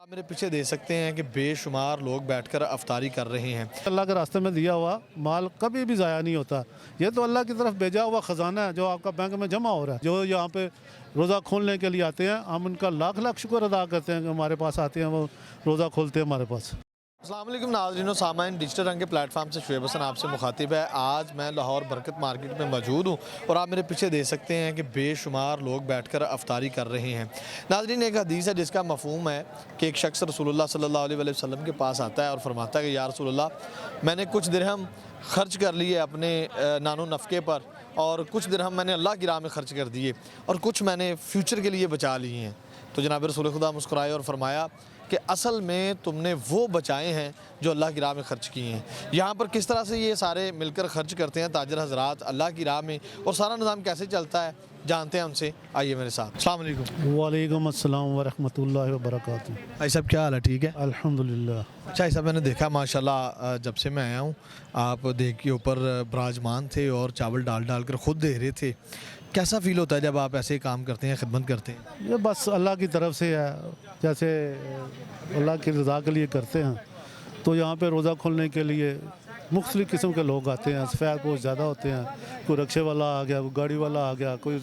آپ میرے پیچھے دیکھ سکتے ہیں کہ بے شمار لوگ بیٹھ کر افطاری کر رہے ہیں۔ اللہ کے راستے میں دیا ہوا مال کبھی بھی ضائع نہیں ہوتا۔ یہ تو اللہ کی طرف بھیجا ہوا خزانہ ہے جو آپ کا بینک میں جمع ہو رہا ہے۔ جو یہاں پہ روزہ کھولنے کے لیے آتے ہیں، ہم ان کا لاکھ لاکھ شکر ادا کرتے ہیں کہ ہمارے پاس آتے ہیں، وہ روزہ کھولتے ہیں ہمارے پاس۔ السلام علیکم ناظرین و سامعین، ڈیجیٹل رنگ کے پلیٹ فارم سے شعیب حسن آپ سے مخاطب ہے۔ آج میں لاہور برکت مارکیٹ میں موجود ہوں اور آپ میرے پیچھے دیکھ سکتے ہیں کہ بے شمار لوگ بیٹھ کر افطاری کر رہے ہیں۔ ناظرین، ایک حدیث ہے جس کا مفہوم ہے کہ ایک شخص رسول اللہ صلی اللہ علیہ وسلم کے پاس آتا ہے اور فرماتا ہے کہ یا رسول اللہ، میں نے کچھ درہم خرچ کر لیے اپنے نان و نفقے پر، اور کچھ درہم میں نے اللہ کی راہ میں خرچ کر دیے، اور کچھ میں نے فیوچر کے لیے بچا لیے ہیں۔ تو جناب رسول خدا مسکرائے اور فرمایا کہ اصل میں تم نے وہ بچائے ہیں جو اللہ کی راہ میں خرچ کیے ہیں۔ یہاں پر کس طرح سے یہ سارے مل کر خرچ کرتے ہیں تاجر حضرات اللہ کی راہ میں، اور سارا نظام کیسے چلتا ہے جانتے ہیں ان سے، آئیے میرے ساتھ۔ السلام علیکم۔ وعلیکم السلام ورحمۃ اللہ وبرکاتہ۔ بھائی صاحب کیا حال ہے؟ ٹھیک ہے الحمدللہ۔ اچھا بھائی صاحب، میں نے دیکھا ماشاءاللہ جب سے میں آیا ہوں آپ دیکھ کے اوپر براجمان تھے اور چاول ڈال ڈال کر خود دے رہے تھے۔ کیسا فیل ہوتا ہے جب آپ ایسے کام کرتے ہیں، خدمت کرتے ہیں؟ یہ بس اللہ کی طرف سے ہے، جیسے اللہ کی رضا کے لیے کرتے ہیں۔ تو یہاں پہ روزہ کھولنے کے لیے مختلف قسم کے لوگ آتے ہیں، سفید پوش زیادہ ہوتے ہیں، کوئی رکشے والا آ گیا، کوئی گاڑی والا آ گیا، کوئی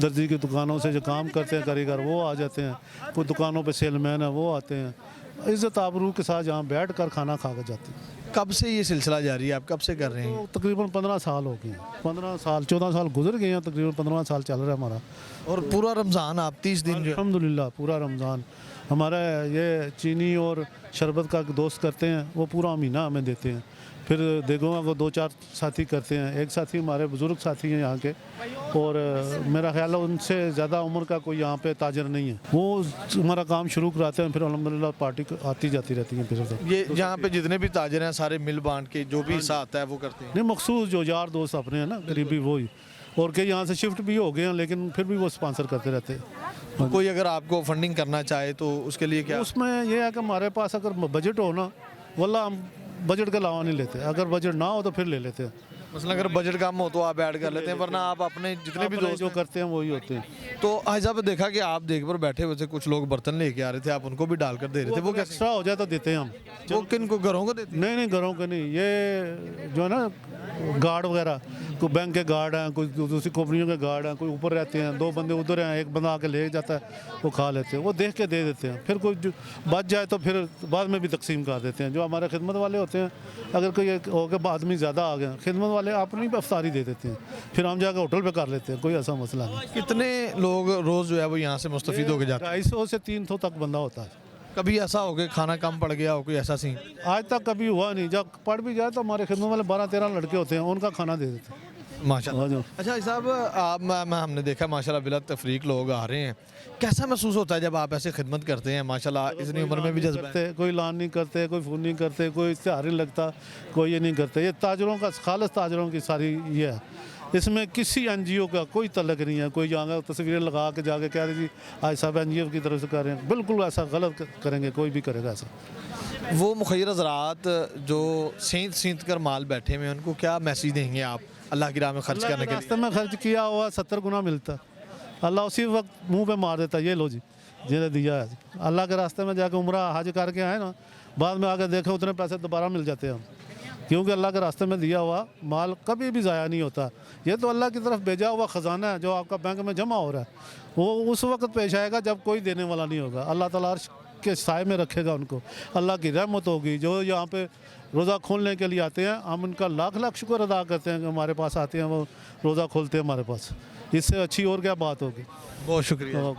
درزی کی دکانوں سے جو کام کرتے ہیں کاریگر وہ آ جاتے ہیں، کوئی دکانوں پہ سیل مین ہے وہ آتے ہیں، عزت آبرو کے ساتھ یہاں بیٹھ کر کھانا کھا کے جاتے ہیں۔ کب سے یہ سلسلہ جاری ہے؟ آپ کب سے کر رہے ہیں؟ تو تقریباً 15 سال ہو گئے ہیں، 15 سال 14 سال گزر گئے ہیں، تقریباً 15 سال چل رہا ہے ہمارا۔ اور پورا رمضان آپ 30 دن جو الحمدللہ پورا رمضان ہمارا یہ چینی اور شربت کا دوست کرتے ہیں، وہ پورا مہینہ ہمیں دیتے ہیں۔ پھر دیگوں کو 2-4 ساتھی کرتے ہیں، ایک ساتھی ہمارے بزرگ ساتھی ہیں یہاں کے، اور میرا خیال ہے ان سے زیادہ عمر کا کوئی یہاں پہ تاجر نہیں ہے، وہ ہمارا کام شروع کراتے ہیں، پھر الحمدللہ پارٹی آتی جاتی رہتی ہیں۔ پھر یہ یہاں پہ جتنے بھی تاجر ہیں سارے مل بانٹ کے جو بھی حصہ آتا ہے وہ کرتے ہیں؟ نہیں، مخصوص جو یار دوست اپنے ہیں نا قریبی وہی، اور کہ یہاں سے شفٹ بھی ہو گئے ہیں لیکن پھر بھی وہ اسپانسر کرتے رہتے ہیں۔ کوئی اگر آپ کو فنڈنگ کرنا چاہے تو اس کے لیے کیا؟ اس میں یہ ہے کہ ہمارے پاس اگر بجٹ ہو نا، واللہ ہم بجٹ کے علاوہ نہیں لیتے، اگر بجٹ نہ ہو تو پھر لے لیتے ہیں۔ مثلا اگر بجٹ کم ہو تو آپ ایڈ کر لیتے ہیں، ورنہ آپ اپنے جتنے بھی دوست جو کرتے ہیں وہی ہوتے ہیں۔ تو حاج صاحب دیکھا کہ آپ دیکھ پر بیٹھے ہوئے تھے، کچھ لوگ برتن لے کے آ رہے تھے، آپ ان کو بھی ڈال کر دے رہے تھے، وہ کیسے؟ ایکسٹرا ہو جائے تو دیتے ہیں ہم۔ وہ کن کو؟ گھروں کو دیتے ہیں؟ نہیں گھروں کے نہیں، یہ جو ہے نا گارڈ وغیرہ، کوئی بینک کے گارڈ ہیں، کوئی دوسری کمپنیوں کے گارڈ ہیں، کوئی اوپر رہتے ہیں، 2 بندے ادھر ہیں، ایک بندہ آ کے لے جاتا ہے، وہ کھا لیتے ہیں، وہ دیکھ کے دے دیتے ہیں، پھر کوئی بچ جائے تو پھر بعد میں بھی تقسیم کر دیتے ہیں۔ جو ہمارے خدمت والے ہوتے ہیں، اگر کوئی ہو کے آدمی زیادہ آ گیا، خدمت والے اپنی بھی افطاری دے دیتے ہیں، پھر ہم جا کے ہوٹل پہ کر لیتے ہیں، کوئی ایسا مسئلہ نہیں۔ کتنے لوگ روز جو ہے وہ یہاں سے مستفید ہو کے جاتے ہیں؟ 250 سے 300 تک بندہ ہوتا ہے۔ کبھی ایسا ہو کہ کھانا کم پڑ گیا ہو، کوئی ایسا سین؟ آج تک کبھی ہوا نہیں، جب پڑ بھی جائے تو ہمارے خدمت والے 12-13 لڑکے ہوتے ہیں، ان کا کھانا دے دیتے ہیں۔ ماشاءاللہ۔ اچھا صاحب، آپ ہم نے دیکھا ماشاءاللہ بلا تفریق لوگ آ رہے ہیں، کیسا محسوس ہوتا ہے جب آپ ایسے خدمت کرتے ہیں؟ ماشاءاللہ اتنی عمر میں بھی جذبہ ہے۔ کوئی لان نہیں کرتے، کوئی فون نہیں کرتے، کوئی اشتہار نہیں لگتا، کوئی یہ نہیں کرتے۔ یہ تاجروں کا خالص تاجروں کی ساری یہ ہے، اس میں کسی این جی او کا کوئی تعلق نہیں ہے۔ کوئی جاگا تصویریں لگا کے جا کے کہہ رہی جی آج صاحب این جی او کی طرف سے کر رہے ہیں، بالکل ایسا غلط کریں گے، کوئی بھی کرے گا ایسا۔ وہ مخیر حضرات جو سینت کر مال بیٹھے ہوئے ہیں، ان کو کیا میسیج دیں گے آپ اللہ کی راہ میں خرچ کرنے کے لیے؟ راستے میں خرچ کیا ہوا 70 گنا ملتا، اللہ اسی وقت منہ پہ مار دیتا، یہ لو جی جنہیں دیا ہے۔ اللہ کے راستے میں جا کے عمرہ حج کر کے آئے نا، بعد میں آ کے دیکھے اتنے پیسے دوبارہ مل جاتے ہیں ہم، کیونکہ اللہ کے راستے میں دیا ہوا مال کبھی بھی ضائع نہیں ہوتا۔ یہ تو اللہ کی طرف بھیجا ہوا خزانہ ہے جو آپ کا بینک میں جمع ہو رہا ہے، وہ اس وقت پیش آئے گا جب کوئی دینے والا نہیں ہوگا۔ اللہ تعالیٰ عرش کے سائے میں رکھے گا ان کو، اللہ کی رحمت ہوگی۔ جو یہاں پہ روزہ کھولنے کے لیے آتے ہیں، ہم ان کا لاکھ لاکھ شکر ادا کرتے ہیں کہ ہمارے پاس آتے ہیں، وہ روزہ کھولتے ہیں ہمارے پاس، اس سے اچھی اور کیا بات ہوگی۔ بہت شکریہ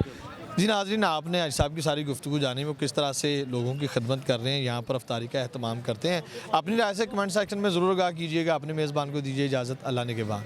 جی۔ ناظرین، آپ نے حاج صاحب کی ساری گفتگو جانی، وہ کس طرح سے لوگوں کی خدمت کر رہے ہیں، یہاں پر افطاری کا اہتمام کرتے ہیں۔ اپنی رائے سے کمنٹ سیکشن میں ضرور آگاہ کیجیے گا۔ اپنے میزبان کو دیجیے اجازت، اللہ نگہبان۔